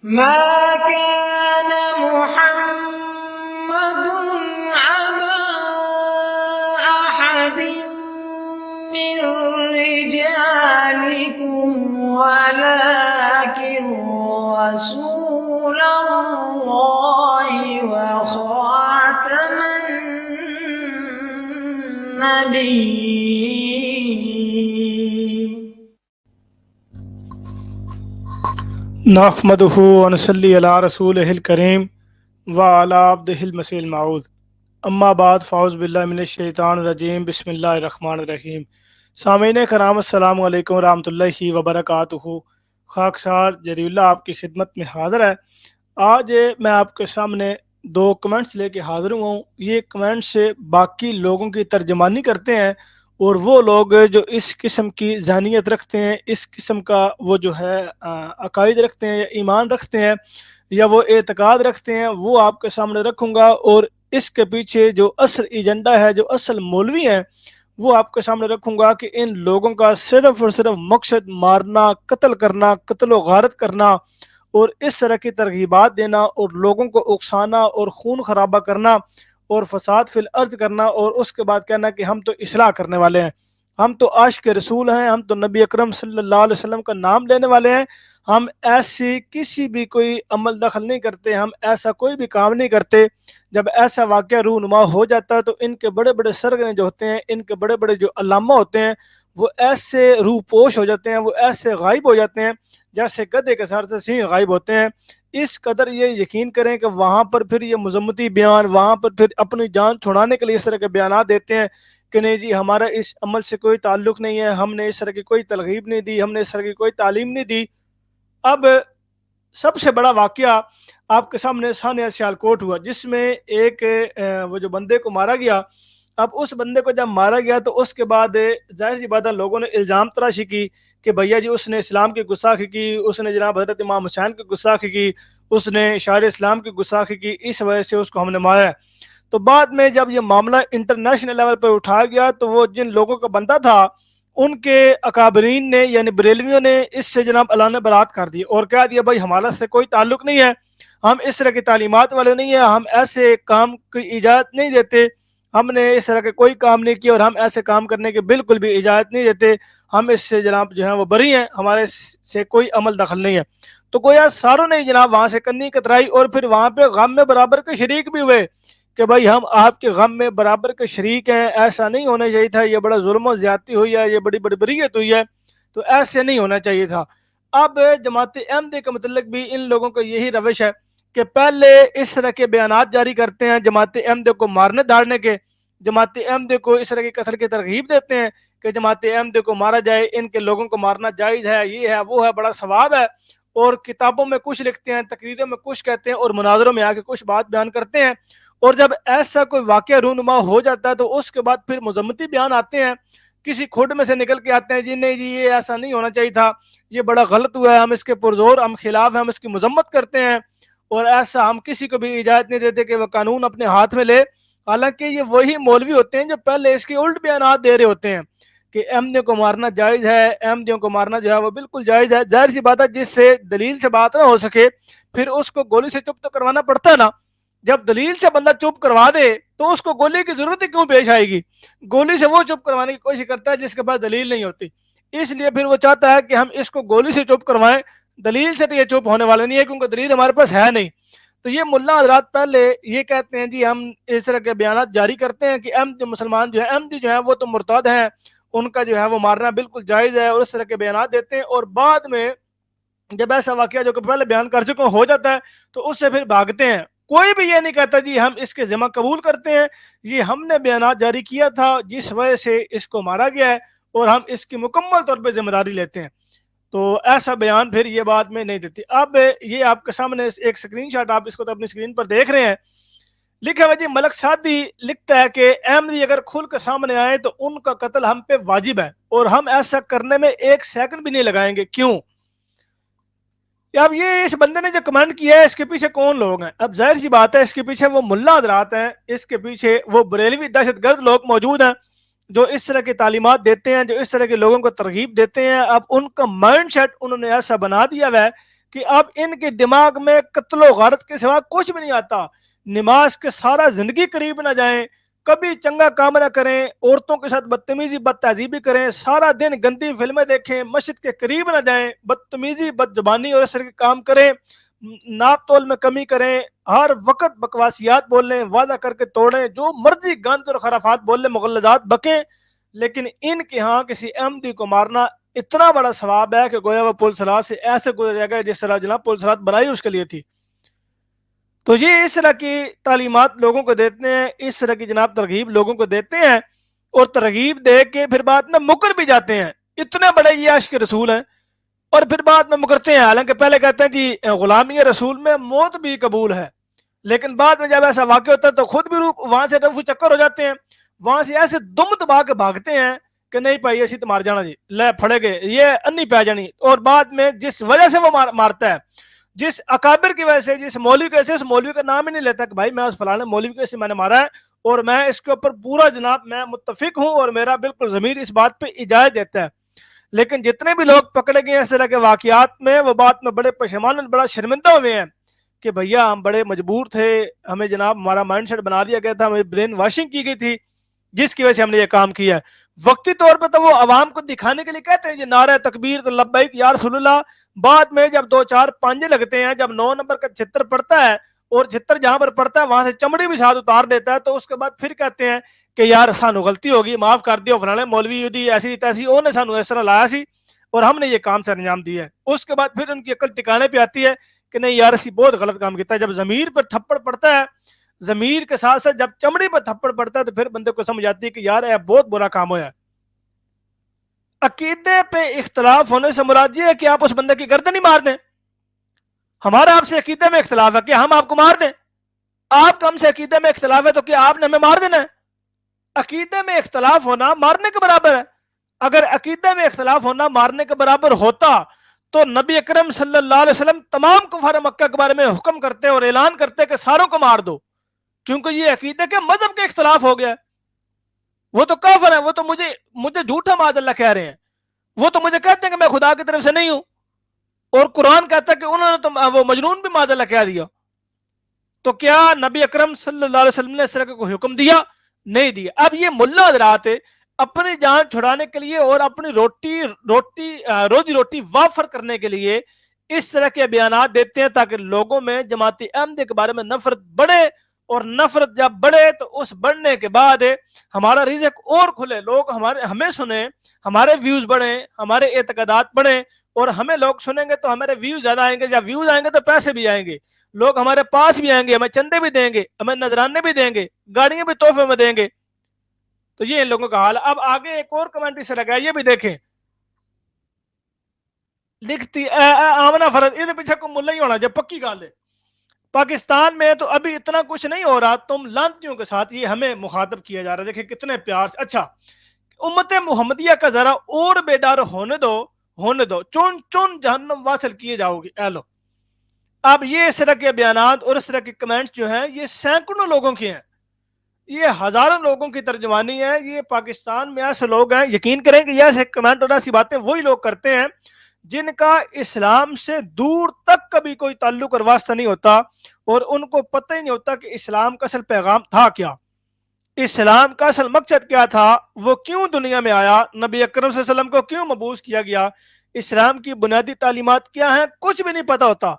ما كان محمد أبا أحد من رجالكم ولكن رسول الله وخاتم النبيين. نحمدہ ونصلی علی رسولہ الکریم وعلی عبدہ المسیح الموعود. اما بعد فاعوذ باللہ من الشیطان الرجیم بسم اللہ الرحمن الرحیم. سامعین کرام السلام علیکم ورحمۃ اللہ وبرکاتہ. خاکسار جری اللہ آپ کی خدمت میں حاضر ہے. آج میں آپ کے سامنے 2 کمنٹس لے کے حاضر ہوں. یہ کمنٹس باقی لوگوں کی ترجمانی کرتے ہیں، اور وہ لوگ جو اس قسم کی ذہنیت رکھتے ہیں، اس قسم کا وہ جو ہے عقائد رکھتے ہیں یا ایمان رکھتے ہیں یا وہ اعتقاد رکھتے ہیں، وہ آپ کے سامنے رکھوں گا. اور اس کے پیچھے جو اصل ایجنڈا ہے، جو اصل مولوی ہیں، وہ آپ کے سامنے رکھوں گا کہ ان لوگوں کا صرف اور صرف مقصد مارنا، قتل کرنا، قتل و غارت کرنا اور اس طرح کی ترغیبات دینا اور لوگوں کو اکسانا اور خون خرابہ کرنا اور فساد فی الارض کرنا، اور اس کے بعد کہنا کہ ہم تو اصلاح کرنے والے ہیں، ہم تو عاشق رسول ہیں، ہم تو نبی اکرم صلی اللہ علیہ وسلم کا نام لینے والے ہیں، ہم ایسی کسی بھی کوئی عمل دخل نہیں کرتے، ہم ایسا کوئی بھی کام نہیں کرتے. جب ایسا واقعہ رونما ہو جاتا ہے تو ان کے بڑے بڑے سرگنے جو ہوتے ہیں، ان کے بڑے بڑے جو علامہ ہوتے ہیں، وہ ایسے روح پوش ہو جاتے ہیں، وہ ایسے غائب ہو جاتے ہیں جیسے گدھے کے سر سے سینگ غائب ہوتے ہیں. اس قدر یہ یقین کریں کہ وہاں پر پھر یہ مذمتی بیان، وہاں پر پھر اپنی جان چھڑانے کے لیے اس طرح کے بیانات دیتے ہیں کہ نہیں جی ہمارا اس عمل سے کوئی تعلق نہیں ہے، ہم نے اس طرح کی کوئی ترغیب نہیں دی، ہم نے اس طرح کی کوئی تعلیم نہیں دی. اب سب سے بڑا واقعہ آپ کے سامنے سانحہ سیالکوٹ ہوا، جس میں ایک وہ جو بندے کو مارا گیا. اب اس بندے کو جب مارا گیا تو اس کے بعد ظاہر سی بات ہے لوگوں نے الزام تراشی کی کہ بھیا جی اس نے اسلام کی گستاخی کی، اس نے جناب حضرت امام حسین کی گستاخی کی، اس نے شاعر اسلام کی گستاخی کی، اس وجہ سے اس کو ہم نے مارا ہے. تو بعد میں جب یہ معاملہ انٹرنیشنل لیول پہ اٹھایا گیا تو وہ جن لوگوں کا بندہ تھا ان کے اکابرین نے یعنی بریلویوں نے اس سے جناب اعلان برات کر دی اور کہہ دیا بھائی ہمارا سے کوئی تعلق نہیں ہے، ہم اس طرح کی تعلیمات والے نہیں ہیں، ہم ایسے کام کی اجازت نہیں دیتے، ہم نے اس طرح کے کوئی کام نہیں کیا اور ہم ایسے کام کرنے کے بالکل بھی اجازت نہیں دیتے، ہم اس سے جناب جو ہے وہ بری ہیں، ہمارے سے کوئی عمل دخل نہیں ہے. تو گویا ساروں نے جناب وہاں سے کنی کترائی اور پھر وہاں پہ غم میں برابر کے شریک بھی ہوئے کہ بھائی ہم آپ کے غم میں برابر کے شریک ہیں، ایسا نہیں ہونا چاہیے تھا، یہ بڑا ظلم و زیادتی ہوئی ہے، یہ بڑی بڑی بریت ہوئی ہے، تو ایسے نہیں ہونا چاہیے تھا. اب جماعت احمدیہ کے متعلق بھی ان لوگوں کا یہی روش ہے کہ پہلے اس طرح کے بیانات جاری کرتے ہیں جماعت احمدیہ کو مارنے داڑنے کے، جماعت احمدیہ کو اس طرح کی قتل کی ترغیب دیتے ہیں کہ جماعت احمدیہ کو مارا جائے، ان کے لوگوں کو مارنا جائز ہے، یہ ہے وہ ہے، بڑا ثواب ہے، اور کتابوں میں کچھ لکھتے ہیں، تقریروں میں کچھ کہتے ہیں اور مناظروں میں آ کے کچھ بات بیان کرتے ہیں. اور جب ایسا کوئی واقعہ رونما ہو جاتا ہے تو اس کے بعد پھر مذمتی بیان آتے ہیں، کسی کھوٹ میں سے نکل کے آتے ہیں جی نہیں جی یہ ایسا نہیں ہونا چاہیے تھا، یہ بڑا غلط ہوا ہے، ہم اس کے پرزور ہم خلاف ہیں، ہم اس کی مذمت کرتے ہیں، اور ایسا ہم کسی کو بھی اجازت نہیں دیتے کہ وہ قانون اپنے ہاتھ میں لے. حالانکہ یہ وہی مولوی ہوتے ہیں جو پہلے اس کے الٹ بیانات دے رہے ہوتے ہیں کہ احمدیوں کو مارنا جائز ہے، احمدیوں کو مارنا جو ہے وہ بالکل جائز ہے. ظاہر سی بات ہے جس سے دلیل سے بات نہ ہو سکے پھر اس کو گولی سے چپ تو کروانا پڑتا ہے نا. جب دلیل سے بندہ چپ کروا دے تو اس کو گولی کی ضرورت ہی کیوں پیش آئے گی؟ گولی سے وہ چپ کروانے کی کوشش کرتا ہے جس کے پاس دلیل نہیں ہوتی، اس لیے پھر وہ چاہتا ہے کہ ہم اس کو گولی سے چپ کروائیں، دلیل سے تو یہ چپ ہونے والا نہیں ہے کیونکہ دلیل ہمارے پاس ہے نہیں. تو یہ ملا حضرات پہلے یہ کہتے ہیں جی ہم اس طرح کے بیانات جاری کرتے ہیں کہ احمدی مسلمان جو ہے، احمدی جو ہے وہ تو مرتد ہیں، ان کا جو ہے وہ مارنا بالکل جائز ہے، اور اس طرح کے بیانات دیتے ہیں. اور بعد میں جب ایسا واقعہ جو کہ پہلے بیان کر چکے ہو جاتا ہے تو اس سے پھر بھاگتے ہیں. کوئی بھی یہ نہیں کہتا جی ہم اس کے ذمہ قبول کرتے ہیں، یہ ہم نے بیانات جاری کیا تھا جس وجہ سے اس کو مارا گیا ہے اور ہم اس کی مکمل طور پہ ذمہ داری لیتے ہیں. تو ایسا بیان پھر یہ بات میں نہیں دیتی. اب یہ آپ کے سامنے ایک سکرین شاٹ، آپ اس کو تو اپنی سکرین پر دیکھ رہے ہیں، لکھا ہوا جی ملک سعدی لکھتا ہے کہ احمدی اگر کھل کے سامنے آئے تو ان کا قتل ہم پہ واجب ہے اور ہم ایسا کرنے میں 1 سیکنڈ بھی نہیں لگائیں گے. کیوں؟ اب یہ اس بندے نے جو کمنٹ کیا ہے اس کے پیچھے کون لوگ ہیں؟ اب ظاہر سی بات ہے اس کے پیچھے وہ ملا حضرات ہیں، اس کے پیچھے وہ بریلوی دہشت گرد لوگ موجود ہیں جو اس طرح کی تعلیمات دیتے ہیں، جو اس طرح کے لوگوں کو ترغیب دیتے ہیں. اب ان کا مائنڈ سیٹ انہوں نے ایسا بنا دیا ہے کہ اب ان کے دماغ میں قتل و غارت کے سوا کچھ بھی نہیں آتا. نماز کے سارا زندگی قریب نہ جائیں، کبھی چنگا کام نہ کریں، عورتوں کے ساتھ بدتمیزی بد تہذیبی کریں، سارا دن گندی فلمیں دیکھیں، مسجد کے قریب نہ جائیں، بدتمیزی بد زبانی اور اس طرح کے کام کریں، ناپ تول میں کمی کریں، ہر وقت بکواسیات بول لیں، وعدہ کر کے توڑیں، جو مرضی گند اور خرافات بول لیں، مغلظات بکیں. لیکن ان کے ہاں کسی احمدی کو مارنا اتنا بڑا ثواب ہے کہ گویا وہ پل صراط سے ایسے گزر جائے گا جس طرح جناب پل صراط بنائی اس کے لیے تھی. تو یہ اس طرح کی تعلیمات لوگوں کو دیتے ہیں، اس طرح کی جناب ترغیب لوگوں کو دیتے ہیں، اور ترغیب دے کے پھر بعد میں مکر بھی جاتے ہیں. اتنے بڑے یہ عاشق رسول ہیں اور پھر بعد میں مکرتے ہیں. حالانکہ پہلے کہتے ہیں جی غلامی رسول میں موت بھی قبول ہے، لیکن بعد میں جب ایسا واقع ہوتا ہے تو خود بھی وہاں سے رفو چکر ہو جاتے ہیں، وہاں سے ایسے دم دبا کے بھاگتے ہیں کہ نہیں بھائی اسی تو مار جانا جی، لے پھڑے گئے یہ انی پہ جانی. اور بعد میں جس وجہ سے وہ مارتا ہے، جس اکابر کی وجہ سے، جس مولوی کی وجہ سے، اس مولوی کا نام ہی نہیں لیتا کہ بھائی میں اس فلاں مولوی کی وجہ سے میں نے مارا ہے اور میں اس کے اوپر پورا جناب میں متفق ہوں اور میرا بالکل ضمیر اس بات پہ اجازت دیتا ہے. لیکن جتنے بھی لوگ پکڑے گئے ہیں اس طرح کے واقعات میں، وہ بات میں بڑے پشیمان اور بڑا شرمندہ ہوئے ہیں کہ بھیا ہم بڑے مجبور تھے، ہمیں جناب ہمارا مائنڈ سیٹ بنا دیا گیا تھا، ہمیں برین واشنگ کی گئی تھی جس کی وجہ سے ہم نے یہ کام کیا ہے. وقتی طور پہ تو وہ عوام کو دکھانے کے لیے کہتے ہیں یہ نعرہ تکبیر تو لبیک یا رسول اللہ، بعد میں جب 2-4 پانجے لگتے ہیں، جب 9 نمبر کا چھتر پڑتا ہے اور چھتر جہاں پر پڑتا ہے وہاں سے چمڑی بھی ساتھ اتار دیتا ہے، تو اس کے بعد پھر کہتے ہیں کہ یار سانو غلطی ہوگی، معاف کر دیو، فلانے مولوی یودی ایسی تیسی انہوں نے سانو اس طرح لایا سی اور ہم نے یہ کام سے انجام دیا ہے. اس کے بعد پھر ان کی عقل ٹکانے پہ آتی ہے کہ نہیں یار اسی بہت غلط کام کیتا ہے. جب ضمیر پر تھپڑ پڑتا ہے، ضمیر کے ساتھ ساتھ جب چمڑی پر تھپڑ پڑتا ہے، تو پھر بندے کو سمجھ آتی ہے کہ یار یہ بہت برا کام ہوا ہے. عقیدے پہ اختلاف ہونے سے مراد یہ ہے کہ آپ اس بندے کی گردن ہی مار دیں. ہمارا آپ سے عقیدے میں اختلاف ہے کہ ہم آپ کو مار دیں، آپ کا ہم سے عقیدے میں اختلاف ہے تو کیا آپ نے ہمیں مار دینا ہے؟ عقیدے میں اختلاف ہونا مارنے کے برابر ہے. اگر عقیدے میں اختلاف ہونا مارنے کے برابر ہوتا تو نبی اکرم صلی اللہ علیہ وسلم تمام کفار مکہ کے بارے میں حکم کرتے اور اعلان کرتے کہ ساروں کو مار دو، کیونکہ یہ عقیدے کے مذہب کے اختلاف ہو گیا. وہ تو کافر ہیں، وہ تو مجھے جھوٹا معاذ اللہ کہہ رہے ہیں، وہ تو مجھے کہتے ہیں کہ میں خدا کی طرف سے نہیں ہوں، اور قرآن کہتا ہے کہ انہوں نے تو وہ مجنون بھی معاذ اللہ کہہ دیا. تو کیا نبی اکرم صلی اللہ علیہ وسلم نے اس طرح کا کوئی حکم دیا؟ نہیں دیا. اب یہ ملا حضرات اپنی جان چھڑانے کے لیے اور اپنی روزی روٹی وافر کرنے کے لیے اس طرح کے بیانات دیتے ہیں تاکہ لوگوں میں جماعت احمدیہ کے بارے میں نفرت بڑھے، اور نفرت جب بڑھے تو اس بڑھنے کے بعد ہمارا رزق اور کھلے، لوگ ہمیں سنیں، ہمارے ویوز بڑھیں، ہمارے اعتقادات بڑھیں، اور ہمیں لوگ سنیں گے تو ہمارے ویوز زیادہ آئیں گے. جب ویوز آئیں گے تو پیسے بھی آئیں گے، لوگ ہمارے پاس بھی آئیں گے، ہمیں چندے بھی دیں گے، ہمیں نذرانے بھی دیں گے، گاڑیاں بھی تحفے میں دیں گے. تو یہ ان لوگوں کا حال. اب آگے ایک اور کمنٹ سے لگا، یہ بھی دیکھیں، لکھتی آمنا فرض یہ پیچھے کو ملا ہی ہونا جب پکی گال ہے. پاکستان میں تو ابھی اتنا کچھ نہیں ہو رہا، تم لانتیوں کے ساتھ یہ ہمیں مخاطب کیا جا رہا ہے. دیکھیں کتنے پیار سے. اچھا امت محمدیہ کا ذرا اور بیدار ہونے دو، چون چون جہنم واصل کیے جاؤ گے. اے لو اب یہ اس طرح کے بیانات اور اس طرح کے کمنٹس جو ہیں یہ سینکڑوں لوگوں کے ہیں، یہ ہزاروں لوگوں کی ترجمانی ہے. یہ پاکستان میں ایسے لوگ ہیں، یقین کریں کہ یہ ایسے کمنٹ اور ایسی باتیں وہی لوگ کرتے ہیں جن کا اسلام سے دور تک کبھی کوئی تعلق اور واسطہ نہیں ہوتا، اور ان کو پتہ ہی نہیں ہوتا کہ اسلام کا اصل پیغام تھا کیا، اسلام کا اصل مقصد کیا تھا، وہ کیوں دنیا میں آیا، نبی اکرم صلی اللہ علیہ وسلم کو کیوں مبعوث کیا گیا، اسلام کی بنیادی تعلیمات کیا ہیں، کچھ بھی نہیں پتہ ہوتا.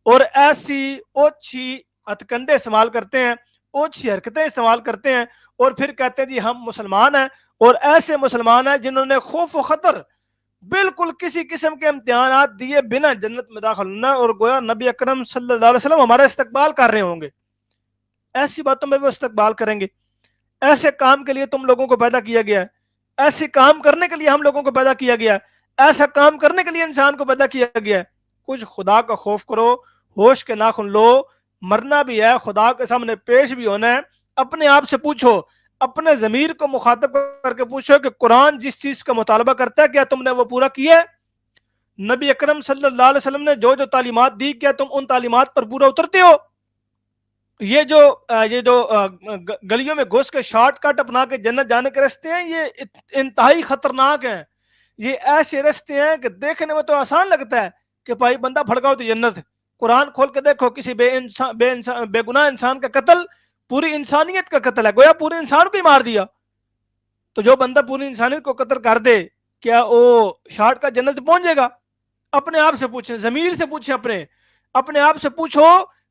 اور ایسی اوچھی ہتھ کنڈے استعمال کرتے ہیں، اوچھی حرکتیں استعمال کرتے ہیں، اور پھر کہتے ہیں جی ہم مسلمان ہیں. اور ایسے مسلمان ہیں جنہوں نے خوف و خطر بالکل کسی قسم کے امتحانات دیے بنا جنت میں داخل ہونا، اور گویا نبی اکرم صلی اللہ علیہ وسلم ہمارا استقبال کر رہے ہوں گے. ایسی باتوں میں وہ استقبال کریں گے. ایسے کام کے لیے تم لوگوں کو پیدا کیا گیا ہے، ایسے کام کرنے کے لیے ہم لوگوں کو پیدا کیا گیا ہے، ایسا کام کرنے کے لیے انسان کو پیدا کیا گیا ہے. کچھ خدا کا خوف کرو، ہوش کے ناخن لو، مرنا بھی ہے، خدا کے سامنے پیش بھی ہونا ہے. اپنے آپ سے پوچھو، اپنے ضمیر کو مخاطب کر کے پوچھو کہ قرآن جس چیز کا مطالبہ کرتا ہے کیا تم نے وہ پورا کیا ہے؟ نبی اکرم صلی اللہ علیہ وسلم نے جو تعلیمات دی کیا تم ان تعلیمات پر پورا اترتے ہو؟ یہ جو گلیوں میں گھس کے شارٹ کٹ اپنا کے جنت جانے کے راستے ہیں، یہ انتہائی خطرناک ہیں. یہ ایسے راستے ہیں کہ دیکھنے میں تو آسان لگتا ہے کہ بھائی بندہ بھڑکاؤ تو جنت ہے. قرآن کھول کے دیکھو, کسی بے گناہ انسان کا قتل پوری انسانیت کا قتل ہے, گویا پورے انسان کو ہی مار دیا. تو جو بندہ پوری انسانیت کو قتل کر دے, کیا وہ شارٹ کا جنت پہنچ جائے گا؟ اپنے آپ سے پوچھیں, ضمیر سے پوچھیں, اپنے آپ سے پوچھو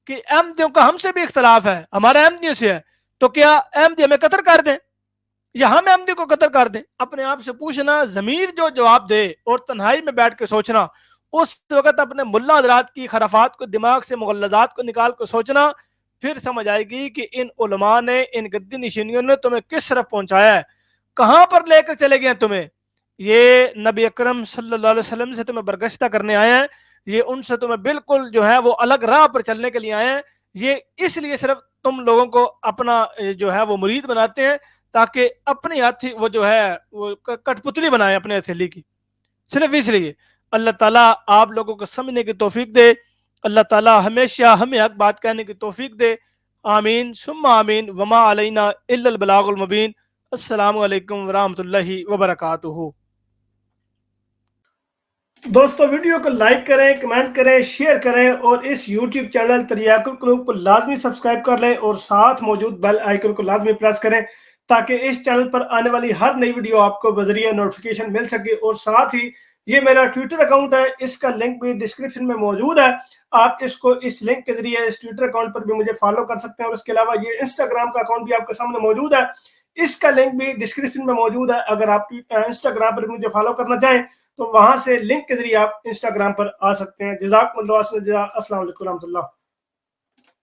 کہ احمدیوں کا ہم سے بھی اختلاف ہے, ہمارا احمدیوں سے ہے, تو کیا احمدی ہمیں قتل کر دیں یا ہم احمدی کو قتل کر دیں؟ اپنے آپ سے پوچھنا, ضمیر جو جواب دے اور تنہائی میں بیٹھ کے سوچنا, اس وقت اپنے ملا حضرات کی خرافات کو, دماغ سے مغلظات کو نکال کے سوچنا, پھر سمجھ آئے گی کہ ان علماء نے, ان گدی نشینیوں نے تمہیں کس طرف پہنچایا ہے, کہاں پر لے کر چلے گئے تمہیں. یہ نبی اکرم صلی اللہ علیہ وسلم سے تمہیں برگشتہ کرنے آئے ہیں, یہ ان سے تمہیں بالکل جو ہے وہ الگ راہ پر چلنے کے لیے آئے ہیں. یہ اس لیے صرف تم لوگوں کو اپنا جو ہے وہ مرید بناتے ہیں تاکہ اپنی ہاتھی وہ جو ہے وہ کٹ پتلی بنائے اپنے ہتھیلی کی, صرف اس لیے. اللہ تعالیٰ آپ لوگوں کو سمجھنے کی توفیق دے, اللہ تعالیٰ ہمیشہ ہمیں حق بات کہنے کی توفیق دے. آمین ثم آمین. وما علینا الا البلاغ المبین. السلام علیکم ورحمۃ اللہ وبرکاتہ. دوستو ویڈیو کو لائک کریں, کمنٹ کریں, شیئر کریں اور اس یوٹیوب چینل تریاق القلوب کو لازمی سبسکرائب کر لیں اور ساتھ موجود بیل آئیکن کو لازمی پریس کریں تاکہ اس چینل پر آنے والی ہر نئی ویڈیو آپ کو بذریعہ نوٹیفیکیشن مل سکے. اور ساتھ ہی یہ میرا ٹویٹر اکاؤنٹ ہے, اس کا لنک بھی ڈسکرپشن میں موجود ہے, آپ اس کو اس لنک کے ذریعے اس ٹویٹر اکاؤنٹ پر بھی مجھے فالو کر سکتے ہیں. اور اس کے علاوہ یہ انسٹاگرام کا اکاؤنٹ بھی آپ کے سامنے موجود ہے, اس کا لنک بھی ڈسکرپشن میں موجود ہے. اگر آپ انسٹاگرام پر مجھے فالو کرنا چاہیں تو وہاں سے لنک کے ذریعے آپ انسٹاگرام پر آ سکتے ہیں. جزاکم اللہ خیر. السلام علیکم ورحمۃ اللہ.